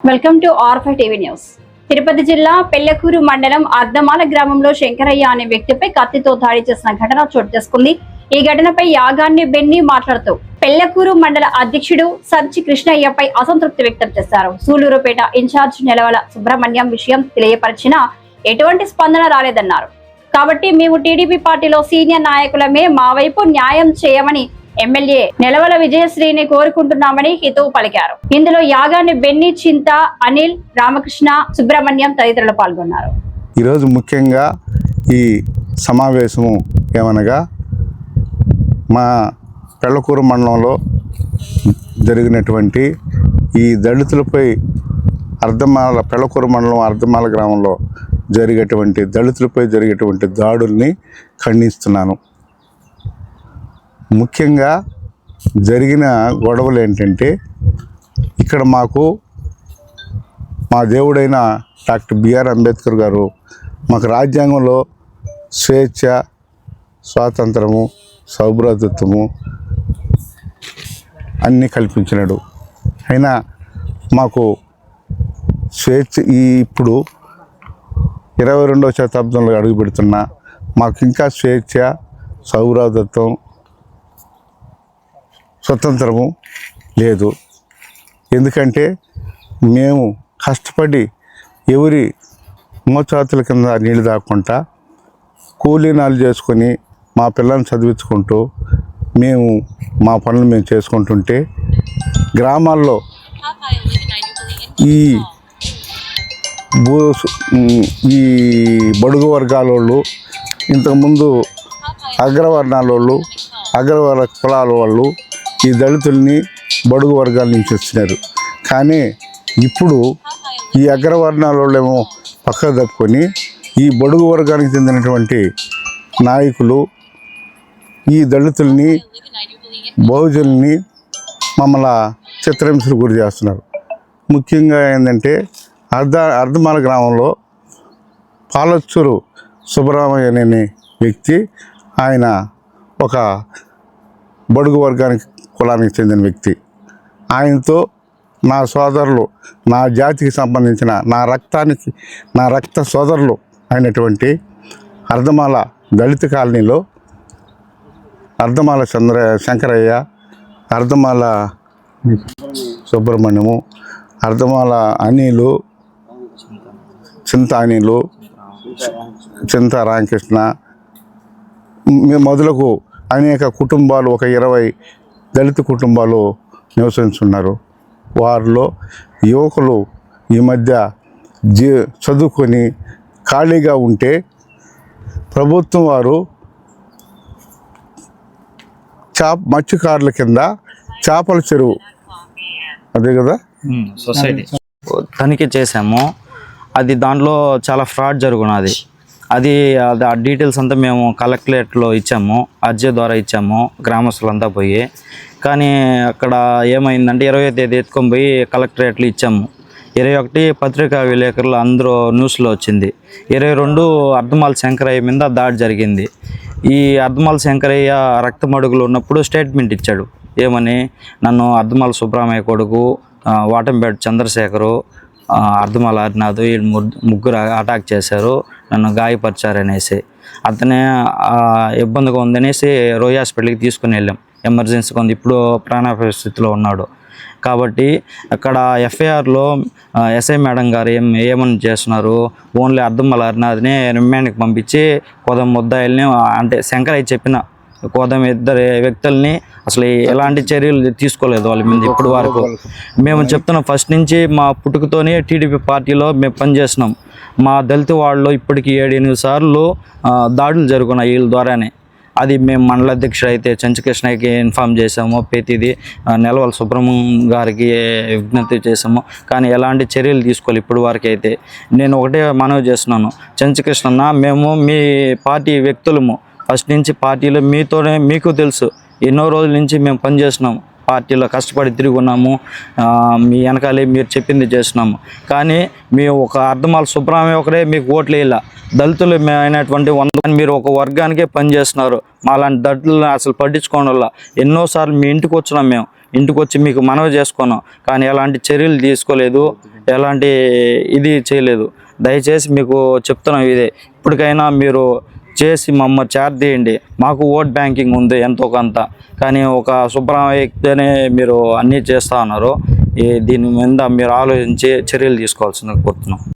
Welcome to R five TV news. Tirupati జిల్లా పెళ్లకూరు మండలం అర్ధమాల గ్రామంలో శంకరయ్య అనే వ్యక్తిపై కత్తితో దాడి చేసిన ఘటన చోటు చేసుకుంది. ఈ ఘటనపై యాగాన్ని బెన్ని మాట్లాడుతూ పెళ్లకూరు మండల అధ్యక్షుడు సర్చి కృష్ణయ్యపై అసంతృప్తి వ్యక్తం చేశారు. సూలూరుపేట ఇన్ఛార్జ్ నెలవల సుబ్రహ్మణ్యం విషయం తెలియపరిచినా ఎటువంటి స్పందన రాలేదన్నారు. కాబట్టి మేము టీడీపీ పార్టీలో సీనియర్ నాయకులమే మా వైపు న్యాయం చేయమని ఎమ్మెల్యే నెలవల విజయశ్రీని కోరుకుంటున్నామని హితవు పలికారు. ఇందులో యాగాన్ని బెన్ని, చింత, అనిల్, రామకృష్ణ, సుబ్రహ్మణ్యం తదితరులు పాల్గొన్నారు. ఈరోజు ముఖ్యంగా ఈ సమావేశము ఏమనగా మా పెళ్లకూరు మండలంలో జరిగినటువంటి ఈ దళితులపై పెళ్లకూరు మండలం అర్ధమాల గ్రామంలో దళితులపై జరిగేటువంటి దాడుల్ని ఖండిస్తున్నాను. ముఖ్యంగా జరిగిన గొడవలు ఏంటంటే, ఇక్కడ మా దేవుడైన డాక్టర్ బిఆర్ అంబేద్కర్ గారు మాకు రాజ్యాంగంలో స్వేచ్ఛ, స్వాతంత్రము, సౌభ్రాతృత్వము అన్నీ కల్పించినాడు. అయినా మాకు స్వేచ్ఛ ఇప్పుడు 22వ శతాబ్దంలో అడుగు పెడుతున్నా మాకు ఇంకా స్వేచ్ఛ, సౌభ్రాతృత్వం, స్వతంత్రము లేదు. ఎందుకంటే మేము కష్టపడి ఎవరి మోచాతుల కింద నీళ్ళు దాక్కుంటా కూలీనాలు చేసుకొని మా పిల్లల్ని చదివించుకుంటూ మేము మా పనులు మేము చేసుకుంటుంటే, గ్రామాల్లో ఈ బడుగు వర్గాల వాళ్ళు, ఇంతకుముందు అగ్రవర్ణాల వాళ్ళు, అగ్రవర్ణ కులాల వాళ్ళు ఈ దళితుల్ని బడుగు వర్గాల నుంచి వచ్చినారు. కానీ ఇప్పుడు ఈ అగ్రవర్ణాల వాళ్ళేమో పక్క తప్పుకొని ఈ బడుగు వర్గానికి చెందినటువంటి నాయకులు ఈ దళితుల్ని, బహుజనుల్ని మమ్మల్ని చిత్రహింసలకు గురి చేస్తున్నారు. ముఖ్యంగా ఏంటంటే అర్ధమాల గ్రామంలో పాలచ్చూరు సుబ్రహ్మణ్య అనే వ్యక్తి, ఆయన ఒక బడుగు వర్గానికి కులానికి చెందిన వ్యక్తి. ఆయనతో నా సోదరులు, నా జాతికి సంబంధించిన నా రక్త సోదరులు అయినటువంటి అర్ధమాల దళిత కాలనీలో అర్ధమాల శంకరయ్య, అర్ధమాల సుబ్రహ్మణ్యము, అర్ధమాల అనిలు, చింత అనిలు, చింత రామకృష్ణ మొదలకు అనేక కుటుంబాలు, ఒక 20 దళిత కుటుంబాలు నివసిస్తున్నారు. వారిలో యువకులు ఈ మధ్య చదువుకొని ఖాళీగా ఉంటే ప్రభుత్వం వారు మత్స్యకారుల కింద చేపల చెరువు, అదే కదా సొసైటీ తనిఖీ చేసాము. అది దాంట్లో చాలా ఫ్రాడ్ జరుగున్నది. అది ఆ డీటెయిల్స్ అంతా మేము కలెక్టరేట్లో ఇచ్చాము, అర్జీ ద్వారా ఇచ్చాము, గ్రామస్తులంతా పోయి. కానీ అక్కడ ఏమైందంటే 20వ తేదీ ఎత్తుకొని పోయి కలెక్టరేట్లో ఇచ్చాము. 21 పత్రికా విలేకరులు అందరూ న్యూస్లో వచ్చింది. 22 అర్ధమాల శంకరయ్య మీద దాడి జరిగింది. ఈ అర్ధమాల శంకరయ్య రక్తమడుగులు ఉన్నప్పుడు స్టేట్మెంట్ ఇచ్చాడు. ఏమని, నన్ను అర్ధమాల సుబ్రహ్మణ్య కొడుకు, వాటంపేట చంద్రశేఖరు, అర్ధమాల హరినాథ్, ఈ ముగ్గురు అటాక్ చేశారు, నన్ను గాయపరిచారనేసి. అతనే ఇబ్బందిగా ఉందనేసి రోయ్ హాస్పిటల్కి తీసుకుని వెళ్ళాం. ఎమర్జెన్సీగా ఉంది, ఇప్పుడు ప్రాణాపాయ స్థితిలో ఉన్నాడు. కాబట్టి అక్కడ ఎఫ్ఐఆర్లో ఎస్ఐ మేడం గారు ఏమని చేస్తున్నారు, ఓన్లీ అర్ధమాల హరినాథ్ని రిమాండ్కి పంపించి కోదం ముద్దాయిల్ని, అంటే శంకరయ్య చెప్పిన కోదం 2 వ్యక్తుల్ని అసలు ఎలాంటి చర్యలు తీసుకోలేదు వాళ్ళ మీద ఇప్పటి వరకు. మేము చెప్తున్నాం, ఫస్ట్ నుంచి మా పుట్టుకతోనే టీడీపీ పార్టీలో మేము పనిచేస్తున్నాం. మా దళిత వాళ్ళలో ఇప్పటికీ 7-8 సార్లు దాడులు జరుగున్నాయి వీళ్ళ ద్వారానే. అది మేము మండల అధ్యక్షుడు అయితే చంచకృష్ణకి ఇన్ఫామ్ చేసాము, ప్రతిదీ నెలవల సుబ్రహ్మణ్యం గారికి విజ్ఞప్తి చేసాము. కానీ ఎలాంటి చర్యలు తీసుకోవాలి ఇప్పటి వరకు అయితే. నేను ఒకటే మనవి చేస్తున్నాను, చంచకృష్ణ, మేము మీ పార్టీ వ్యక్తులము, ఫస్ట్ నుంచి పార్టీలో మీతోనే, మీకు తెలుసు ఎన్నో రోజుల నుంచి మేము పనిచేస్తున్నాము. పార్టీలో కష్టపడి తిరిగి ఉన్నాము, మీ వెనకాలే మీరు చెప్పింది చేస్తున్నాము. కానీ మేము ఒక అర్ధమాల సుబ్రహ్మణ్యం ఒకరే మీకు ఓట్లు వేయాల, దళితులు అయినటువంటి 100 మీరు ఒక వర్గానికే పనిచేస్తున్నారు. మాలాంటి దళితులను అసలు పట్టించుకోవడం వల్ల ఎన్నోసార్లు మీ ఇంటికి వచ్చినాం, మేము ఇంటికి వచ్చి మీకు మనవి చేసుకున్నాం, కానీ ఎలాంటి చర్యలు తీసుకోలేదు, ఎలాంటి ఇది చేయలేదు. దయచేసి మీకు చెప్తున్నాం ఇదే, ఇప్పటికైనా మీరు చేసి మమ్మల్ని చేరదీయండి. మాకు ఓట్ బ్యాంకింగ్ ఉంది ఎంతో కొంత, కానీ ఒక సుబ్రహ్మణ్య వ్యక్తినే మీరు అన్నీ చేస్తూ ఉన్నారు. దీని మీద మీరు ఆలోచించి చర్యలు తీసుకోవాల్సిందిగా కోరుతున్నాం.